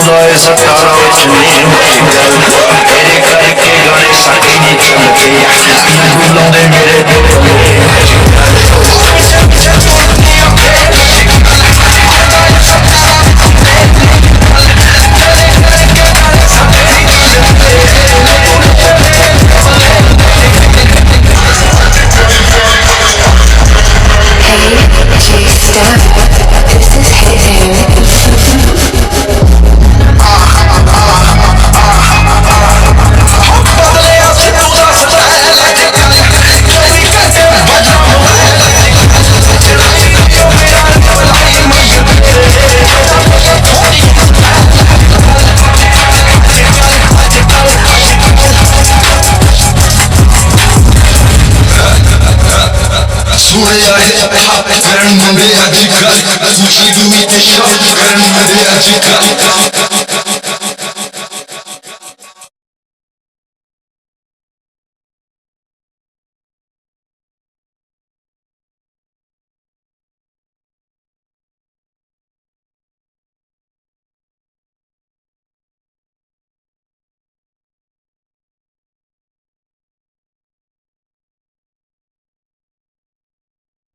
ਦੋਏ 17 ਵਿੱਚ ਨੀਂਦ ਦੀ ਗੱਲ ਤੇਰੇ ਕਰਕੇ ਗਾਣੇ ਸਾਡੇ ਨਹੀਂ ਚੱਲਦੇ ਬੁਲਾਉਂਦੇ ਮੇਰੇ ਦਿਲ Grande America, fugido e deixado, Grande America.